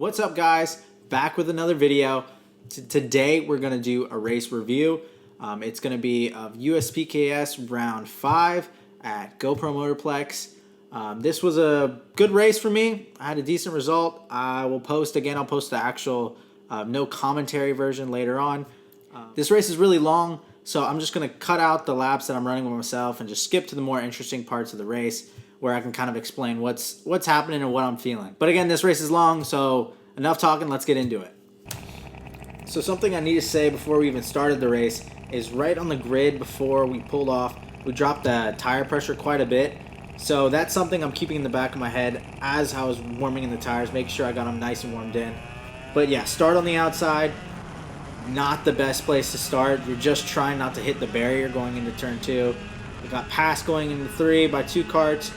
What's up, guys? Back with another video. Today we're going to do a race review. It's going to be of USPKS round 5 at GoPro Motorplex. This was a good race for me. I had a decent result. I'll post the actual no commentary version later on. This race is really long, so I'm just going to cut out the laps that I'm running with myself and just skip to the more interesting parts of the race where I can kind of explain what's happening and what I'm feeling. But again, this race is long, so enough talking, let's get into it. So something I need to say before we even started the race is right on the grid before we pulled off, we dropped the tire pressure quite a bit. So that's something I'm keeping in the back of my head as I was warming in the tires, make sure I got them nice and warmed in. But yeah, start on the outside. Not the best place to start. You're just trying not to hit the barrier going into turn 2. We got passed going into 3 by 2 carts.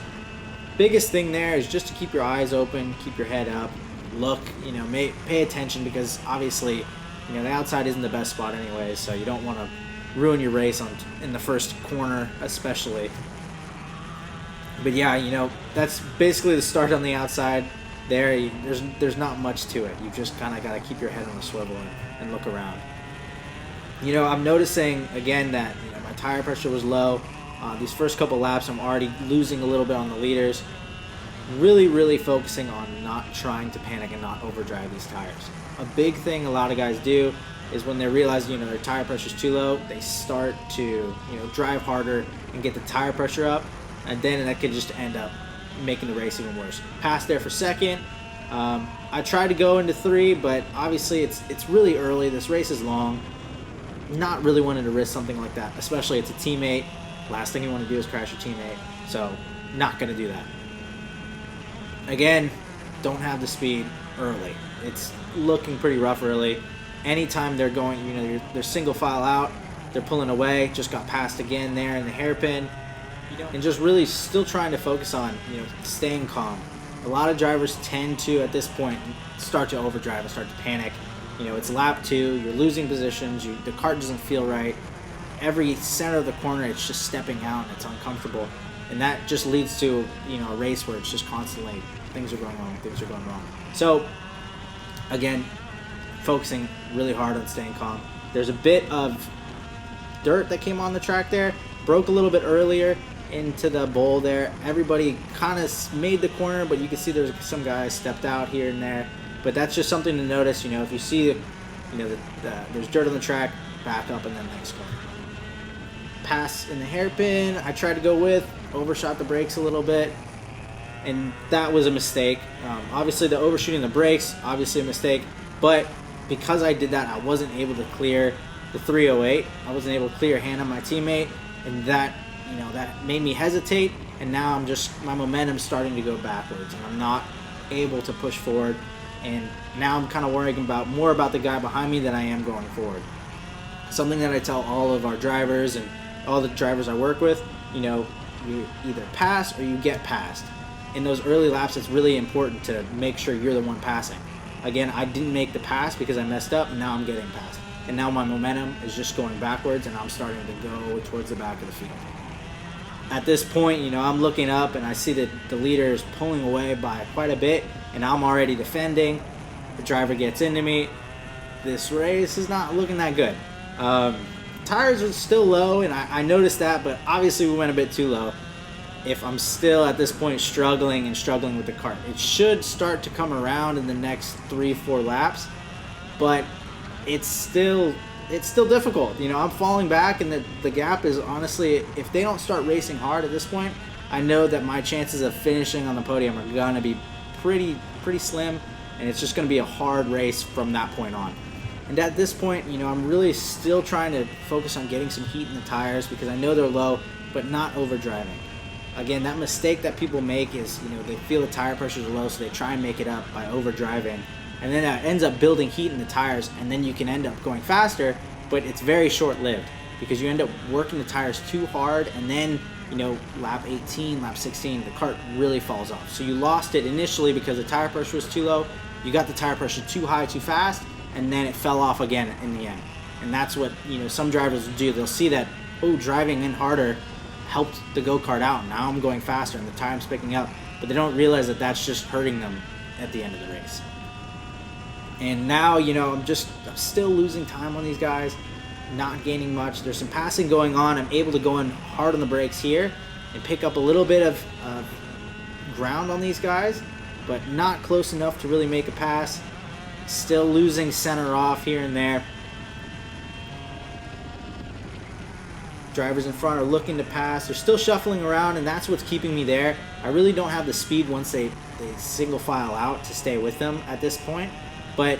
Biggest thing there is just to keep your eyes open, keep your head up, look, pay attention, because obviously, the outside isn't the best spot anyway, so you don't want to ruin your race in the first corner especially. But yeah, that's basically the start on the outside. There's not much to it. You just kind of got to keep your head on a swivel and look around. I'm noticing again that my tire pressure was low. These first couple laps, I'm already losing a little bit on the leaders. Really focusing on not trying to panic and not overdrive these tires. A big thing a lot of guys do is when they realize their tire pressure is too low, they start to drive harder and get the tire pressure up, and then that could just end up making the race even worse. Passed there for second. I tried to go into 3, but obviously it's really early. This race is long. Not really wanting to risk something like that, especially it's a teammate. Last thing you want to do is crash your teammate, so not going to do that. Again, don't have the speed early. It's looking pretty rough early. Anytime they're going, they're single file out, they're pulling away, just got passed again there in the hairpin, and just really still trying to focus on, staying calm. A lot of drivers tend to, at this point, start to overdrive and start to panic. It's lap 2, you're losing positions, the cart doesn't feel right. Every center of the corner, it's just stepping out and it's uncomfortable. And that just leads to, a race where it's just constantly things are going wrong. So, again, focusing really hard on staying calm. There's a bit of dirt that came on the track there. Broke a little bit earlier into the bowl there. Everybody kind of made the corner, but you can see there's some guys stepped out here and there. But that's just something to notice. If you see, there's dirt on the track, back up and then next corner. Pass in the hairpin, I tried to go with, overshot the brakes a little bit, and that was a mistake. Obviously the overshooting the brakes, obviously a mistake, but because I did that, I wasn't able to clear the 308. I wasn't able to clear a hand on my teammate, and that that made me hesitate, and now my momentum's starting to go backwards, and I'm not able to push forward, and now I'm kind of worrying more about the guy behind me than I am going forward. Something that I tell all of our drivers and all the drivers I work with, you either pass or you get passed. In those early laps, it's really important to make sure you're the one passing. Again, I didn't make the pass because I messed up, and now I'm getting passed. And now my momentum is just going backwards, and I'm starting to go towards the back of the field. At this point, I'm looking up, and I see that the leader is pulling away by quite a bit, and I'm already defending. The driver gets into me. This race is not looking that good. Tires are still low, and I noticed that, but obviously we went a bit too low. If I'm still at this point struggling with the cart, it should start to come around in the next 3-4 laps, but it's still difficult. I'm falling back, and the gap is honestly, if they don't start racing hard at this point, I know that my chances of finishing on the podium are gonna be pretty slim, and it's just gonna be a hard race from that point on. And at this point, I'm really still trying to focus on getting some heat in the tires because I know they're low, but not overdriving. Again, that mistake that people make is, they feel the tire pressures are low, so they try and make it up by overdriving. And then that ends up building heat in the tires, and then you can end up going faster, but it's very short-lived because you end up working the tires too hard, and then, lap 18, lap 16, the cart really falls off. So you lost it initially because the tire pressure was too low, you got the tire pressure too high too fast, and then it fell off again in the end. And that's what some drivers will do. They'll see that, driving in harder helped the go-kart out. Now I'm going faster and the time's picking up, but they don't realize that that's just hurting them at the end of the race. And now, I'm still losing time on these guys, not gaining much. There's some passing going on. I'm able to go in hard on the brakes here and pick up a little bit of ground on these guys, but not close enough to really make a pass. Still losing center off here and there. Drivers in front are looking to pass. They're still shuffling around, and that's what's keeping me there. I really don't have the speed once they single file out to stay with them at this point. But,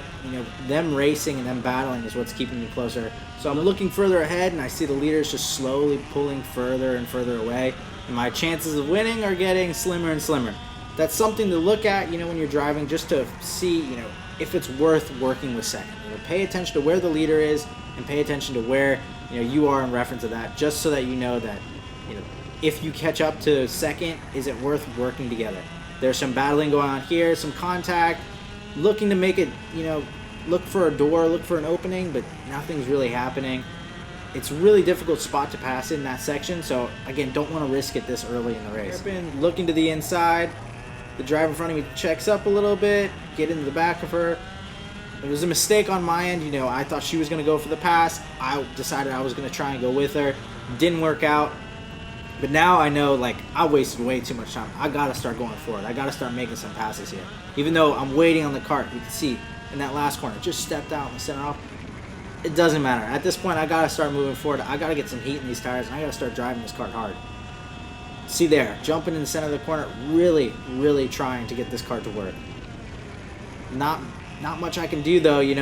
them racing and them battling is what's keeping me closer. So I'm looking further ahead, and I see the leaders just slowly pulling further and further away. And my chances of winning are getting slimmer and slimmer. That's something to look at, when you're driving, just to see, if it's worth working with second. Pay attention to where the leader is and pay attention to where, you are in reference to that, just so that you know that, if you catch up to second, is it worth working together? There's some battling going on here, some contact, looking to make it, look for a door, look for an opening, but nothing's really happening. It's a really difficult spot to pass in that section, so again, don't want to risk it this early in the race. Looking to the inside, the driver in front of me checks up a little bit, get into the back of her. It was a mistake on my end, I thought she was going to go for the pass. I decided I was going to try and go with her. Didn't work out. But now I know, I wasted way too much time. I got to start going forward. I got to start making some passes here. Even though I'm waiting on the cart, you can see in that last corner, just stepped out and center off. It doesn't matter. At this point, I got to start moving forward. I got to get some heat in these tires, and I got to start driving this cart hard. See there, jumping in the center of the corner, really, really trying to get this cart to work. Not much I can do, though, You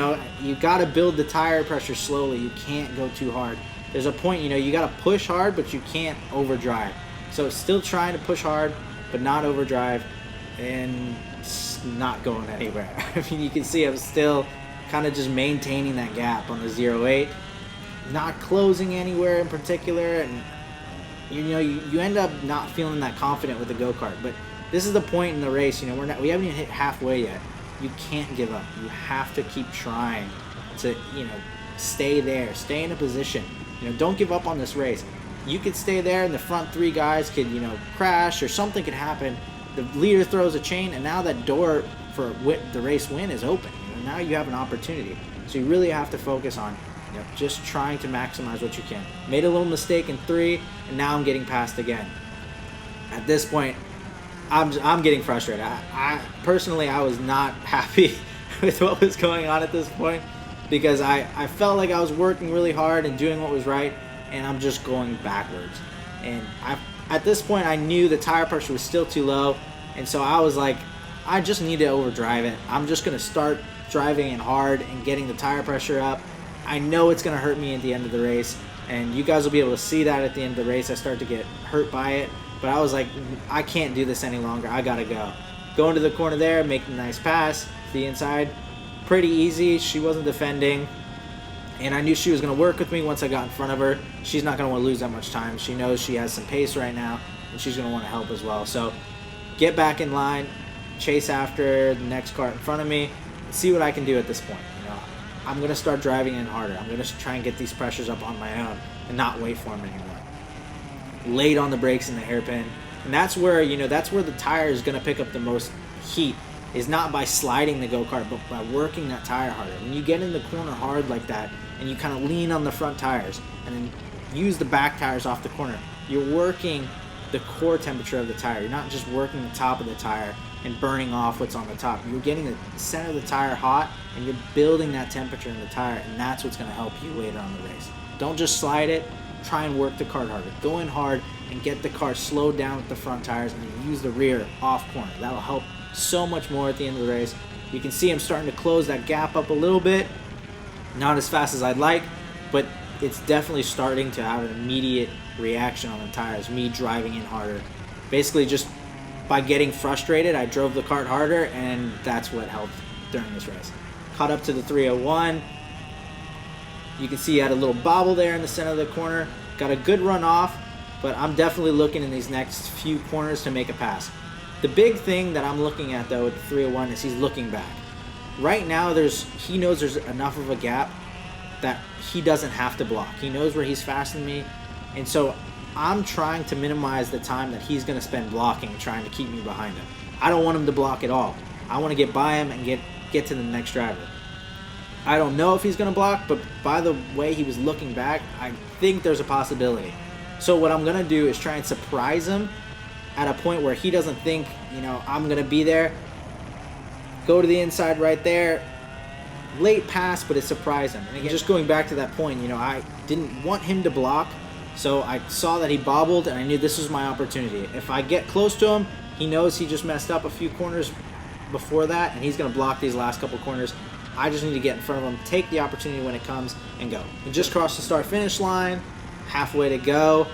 got to build the tire pressure slowly. You can't go too hard. There's a point, you got to push hard, but you can't overdrive. So still trying to push hard, but not overdrive, and it's not going anywhere. I mean, you can see I'm still kind of just maintaining that gap on the 0.8, not closing anywhere in particular, and you end up not feeling that confident with the go-kart. But this is the point in the race, we haven't even hit halfway yet. You can't give up. You have to keep trying to, stay there, stay in a position. Don't give up on this race. You could stay there, and the front three guys could, crash, or something could happen. The leader throws a chain, and now that door for the race win is open. Now you have an opportunity. So you really have to focus on, just trying to maximize what you can. Made a little mistake in 3, and now I'm getting passed again. At this point, I'm getting frustrated. I personally, I was not happy with what was going on at this point, because I felt like I was working really hard and doing what was right, and I'm just going backwards. And at this point, I knew the tire pressure was still too low, and so I was like, I just need to overdrive it. I'm just going to start driving it hard and getting the tire pressure up. I know it's going to hurt me at the end of the race, and you guys will be able to see that at the end of the race. I start to get hurt by it, but I was like, I can't do this any longer. I got to go. Go into the corner there, make a nice pass to the inside. Pretty easy. She wasn't defending, and I knew she was going to work with me once I got in front of her. She's not going to want to lose that much time. She knows she has some pace right now, and she's going to want to help as well. So get back in line, chase after the next cart in front of me, and see what I can do at this point. I'm going to start driving in harder. I'm going to try and get these pressures up on my own and not wait for them anymore. Late on the brakes in the hairpin, and that's where the tire is going to pick up the most heat, is not by sliding the go-kart, but by working that tire harder. When you get in the corner hard like that, and you kind of lean on the front tires, and then use the back tires off the corner, you're working the core temperature of the tire. You're not just working the top of the tire and burning off what's on the top. You're getting the center of the tire hot, and you're building that temperature in the tire, and that's what's going to help you later on the race. Don't just slide it. Try and work the kart harder. Go in hard and get the car slowed down with the front tires, and then use the rear off corner. That'll help so much more at the end of the race. You can see I'm starting to close that gap up a little bit. Not as fast as I'd like, but it's definitely starting to have an immediate reaction on the tires, me driving in harder. Basically, just by getting frustrated, I drove the kart harder, and that's what helped during this race. Caught up to the 301. You can see I had a little bobble there in the center of the corner. Got a good run off, but I'm definitely looking in these next few corners to make a pass. The big thing that I'm looking at, though, with the 301 is he's looking back. Right now, he knows there's enough of a gap that he doesn't have to block. He knows where he's faster than me, and so I'm trying to minimize the time that he's going to spend blocking, trying to keep me behind him. I don't want him to block at all. I want to get by him and get to the next driver. I don't know if he's going to block, but by the way he was looking back, I think there's a possibility. So what I'm going to do is try and surprise him at a point where he doesn't think, you know, I'm going to be there. Go to the inside right there. Late pass, but it surprised him. And again, just going back to that point, you know, I didn't want him to block, so I saw that he bobbled, and I knew this was my opportunity. If I get close to him, he knows he just messed up a few corners before that, and he's going to block these last couple corners. I just need to get in front of him, take the opportunity when it comes, and go. We just crossed the start-finish line, halfway to go.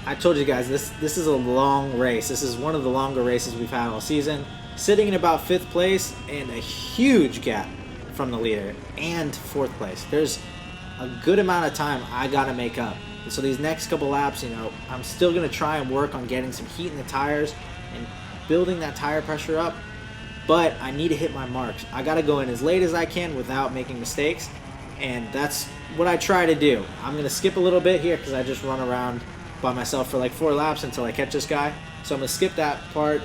I told you guys, this is a long race. This is one of the longer races we've had all season. Sitting in about 5th place and a huge gap from the leader and 4th place. There's a good amount of time I got to make up. And so these next couple laps, you know, I'm still going to try and work on getting some heat in the tires and building that tire pressure up. But I need to hit my marks. I got to go in as late as I can without making mistakes. And that's what I try to do. I'm going to skip a little bit here because I just run around by myself for like 4 laps until I catch this guy. So I'm going to skip that part.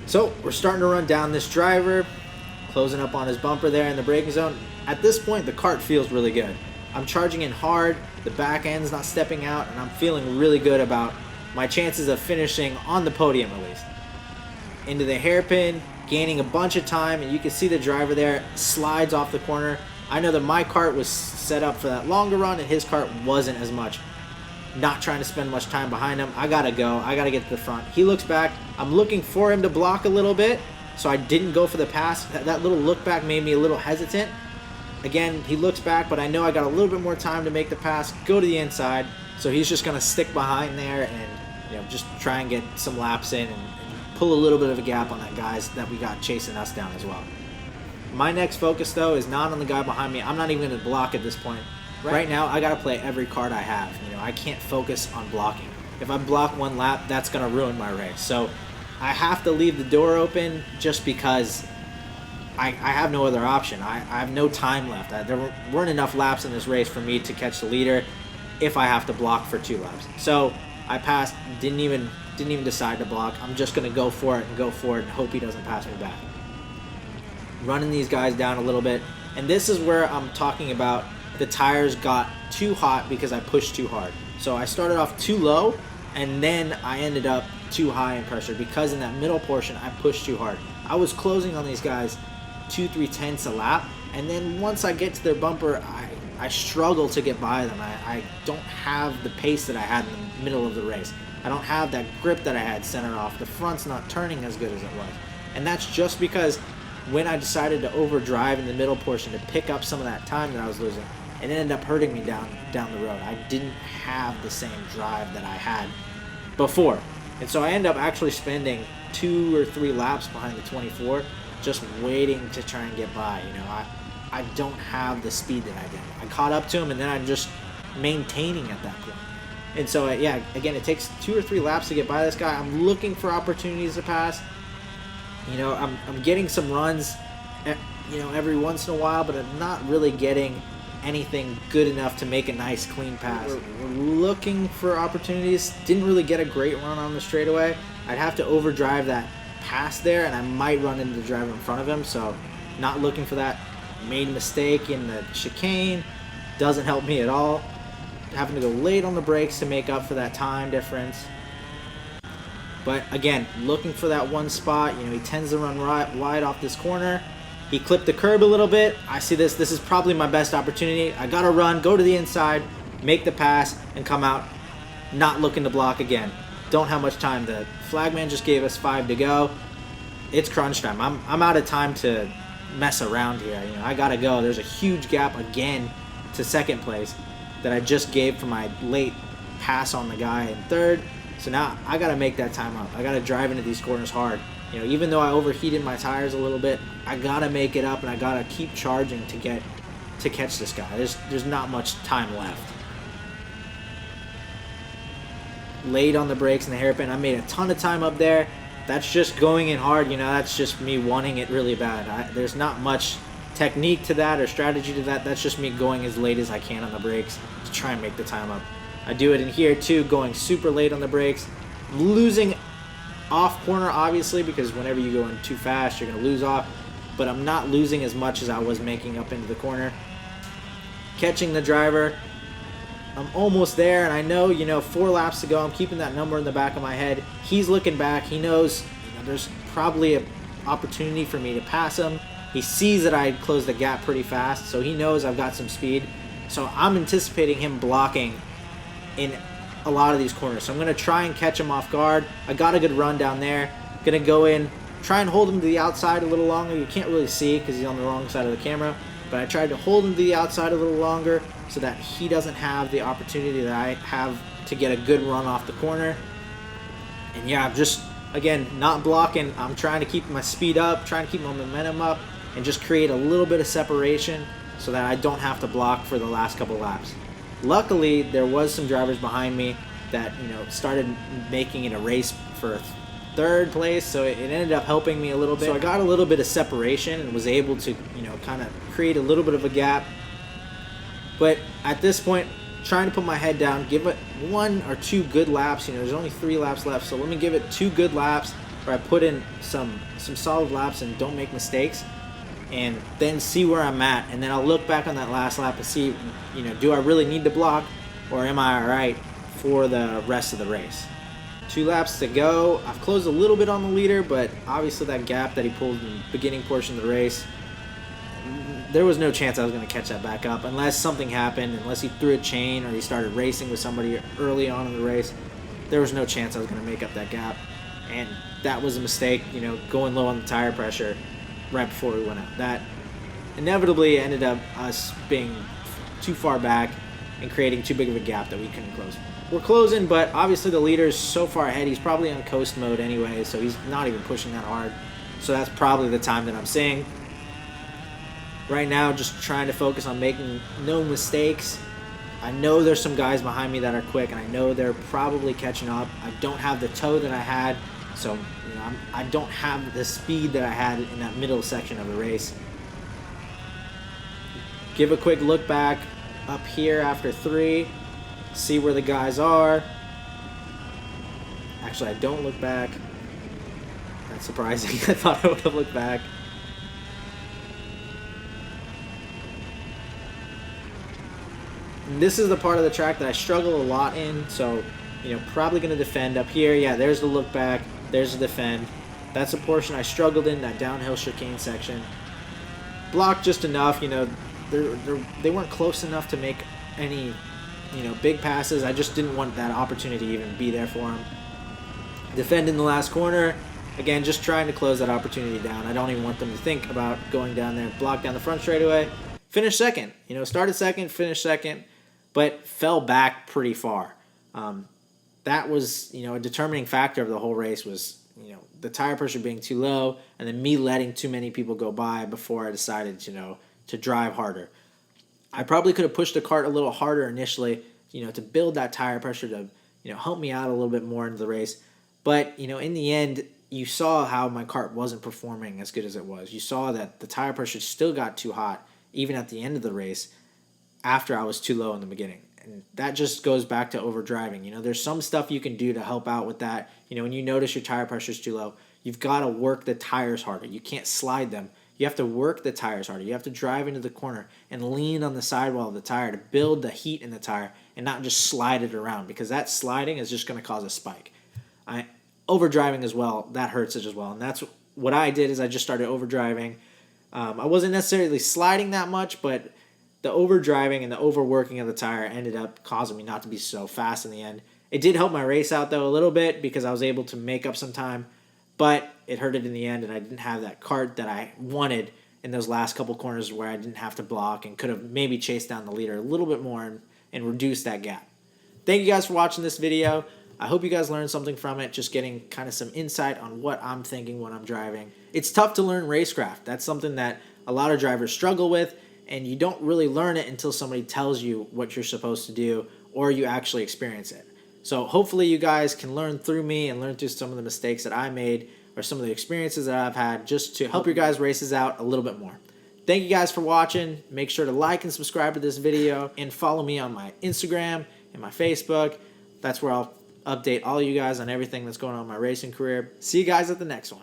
So we're starting to run down this driver, closing up on his bumper there in the braking zone. At this point, the kart feels really good. I'm charging in hard, the back end's not stepping out, and I'm feeling really good about my chances of finishing on the podium at least. Into the hairpin, gaining a bunch of time, and you can see the driver there slides off the corner. I know that my kart was set up for that longer run, and his kart wasn't as much. Not trying to spend much time behind him. I gotta go. I gotta get to the front. He looks back. I'm looking for him to block a little bit, so I didn't go for the pass. That little look back made me a little hesitant. Again, he looks back, but I know I got a little bit more time to make the pass, go to the inside. So he's just gonna stick behind there and, you know, just try and get some laps in and pull a little bit of a gap on that guys that we got chasing us down as well. My next focus though is not on the guy behind me. I'm not even gonna block at this point. Right now, I gotta play every card I have. You know, I can't focus on blocking. If I block one lap, that's gonna ruin my race. So I have to leave the door open just because I have no other option. I have no time left. There weren't enough laps in this race for me to catch the leader if I have to block for 2 laps. So I passed, didn't even decide to block. I'm just gonna go for it and hope he doesn't pass me back. Running these guys down a little bit, and this is where I'm talking about the tires got too hot because I pushed too hard. So I started off too low, and then I ended up too high in pressure because in that middle portion I pushed too hard. I was closing on these guys 2-3 tenths a lap, and then once I get to their bumper, I struggle to get by them. I don't have the pace that I had in the middle of the race. I don't have that grip that I had center off. The front's not turning as good as it was. And that's just because when I decided to overdrive in the middle portion to pick up some of that time that I was losing, it ended up hurting me down the road. I didn't have the same drive that I had before. And so I ended up actually spending 2 or 3 laps behind the 24 just waiting to try and get by. You know, I don't have the speed that I did. I caught up to him, and then I'm just maintaining at that point. And so, yeah, again, it takes 2 or 3 laps to get by this guy. I'm looking for opportunities to pass. You know, I'm getting some runs, you know, every once in a while, but I'm not really getting anything good enough to make a nice clean pass. We're looking for opportunities. Didn't really get a great run on the straightaway. I'd have to overdrive that pass there, and I might run into the driver in front of him, so not looking for that. Made a mistake in the chicane. Doesn't help me at all. Having to go late on the brakes to make up for that time difference. But again, looking for that one spot. You know, he tends to run wide off this corner. He clipped the curb a little bit. I see this. This is probably my best opportunity. I gotta run, go to the inside, make the pass, and come out not looking to block again. Don't have much time. The flagman just gave us 5 to go. It's crunch time. I'm out of time to mess around here. You know, I gotta go. There's a huge gap again to second place that I just gave for my late pass on the guy in third. So now I gotta make that time up. I gotta drive into these corners hard. You know, even though I overheated my tires a little bit, I gotta make it up, and I gotta keep charging to catch this guy. There's not much time left. Late on the brakes and the hairpin. I made a ton of time up there. That's just going in hard. You know, that's just me wanting it really bad. There's not much technique to that or strategy to that. That's just me going as late as I can on the brakes to try and make the time up. I do it in here too, going super late on the brakes. I'm losing off corner, obviously, because whenever you go in too fast, you're going to lose off. But I'm not losing as much as I was making up into the corner. catching the driver. I'm almost there, and I know, 4 laps to go. I'm keeping that number in the back of my head. He's looking back. He knows, there's probably an opportunity for me to pass him. He sees that I closed the gap pretty fast, so he knows I've got some speed. So I'm anticipating him blocking in a lot of these corners. So I'm going to try and catch him off guard. I got a good run down there. Going to go in, try and hold him to the outside a little longer. You can't really see because he's on the wrong side of the camera. But I tried to hold him to the outside a little longer so that he doesn't have the opportunity that I have to get a good run off the corner. And yeah, I'm just, again, not blocking. I'm trying to keep my speed up, trying to keep my momentum up, and just create a little bit of separation so that I don't have to block for the last couple laps. Luckily, there was some drivers behind me that, started making it a race for 3rd place, so it ended up helping me a little bit. So I got a little bit of separation and was able to, kind of create a little bit of a gap. But at this point, trying to put my head down, give it 1 or 2 good laps. There's only 3 laps left, so let me give it 2 good laps where I put in some solid laps and don't make mistakes, and then see where I'm at. And then I'll look back on that last lap and see, do I really need to block, or am I all right for the rest of the race? 2 laps to go. I've closed a little bit on the leader, but obviously that gap that he pulled in the beginning portion of the race, there was no chance I was going to catch that back up unless something happened, unless he threw a chain or he started racing with somebody early on in the race. There was no chance I was going to make up that gap, and that was a mistake, going low on the tire pressure right before we went out. That inevitably ended up us being too far back and creating too big of a gap that we couldn't close. We're closing, but obviously the leader's so far ahead, he's probably on coast mode anyway, so he's not even pushing that hard. So that's probably the time that I'm seeing. Right now, just trying to focus on making no mistakes. I know there's some guys behind me that are quick, and I know they're probably catching up. I don't have the toe that I had, so I don't have the speed that I had in that middle section of the race. Give a quick look back up here after 3. See where the guys are. Actually, I don't look back. That's surprising. I thought I would have looked back. And this is the part of the track that I struggle a lot in, so, probably going to defend up here. Yeah, there's the look back. There's the defend. That's a portion I struggled in, that downhill chicane section. Blocked just enough, they weren't close enough to make any, big passes. I just didn't want that opportunity to even be there for him. Defend in the last corner. Again, just trying to close that opportunity down. I don't even want them to think about going down there. Block down the front straightaway. Finish second. Started second, finished second, but fell back pretty far. That was, a determining factor of the whole race was, the tire pressure being too low and then me letting too many people go by before I decided, to drive harder. I probably could have pushed the cart a little harder initially, to build that tire pressure to, help me out a little bit more into the race. But, in the end, you saw how my cart wasn't performing as good as it was. You saw that the tire pressure still got too hot, even at the end of the race, after I was too low in the beginning. And that just goes back to overdriving. There's some stuff you can do to help out with that. When you notice your tire pressure is too low, you've got to work the tires harder. You can't slide them. You have to work the tires harder. You have to drive into the corner and lean on the sidewall of the tire to build the heat in the tire and not just slide it around, because that sliding is just going to cause a spike. Overdriving as well, that hurts it as well. And that's what I did, is I just started overdriving. I wasn't necessarily sliding that much, but the overdriving and the overworking of the tire ended up causing me not to be so fast in the end. It did help my race out, though, a little bit, because I was able to make up some time, but it hurt it in the end, and I didn't have that cart that I wanted in those last couple corners where I didn't have to block and could have maybe chased down the leader a little bit more and reduced that gap. Thank you guys for watching this video. I hope you guys learned something from it, just getting kind of some insight on what I'm thinking when I'm driving. It's tough to learn racecraft. That's something that a lot of drivers struggle with, and you don't really learn it until somebody tells you what you're supposed to do or you actually experience it. So hopefully you guys can learn through me and learn through some of the mistakes that I made or some of the experiences that I've had, just to help your guys' races out a little bit more. Thank you guys for watching. Make sure to like and subscribe to this video and follow me on my Instagram and my Facebook. That's where I'll update all you guys on everything that's going on in my racing career. See you guys at the next one.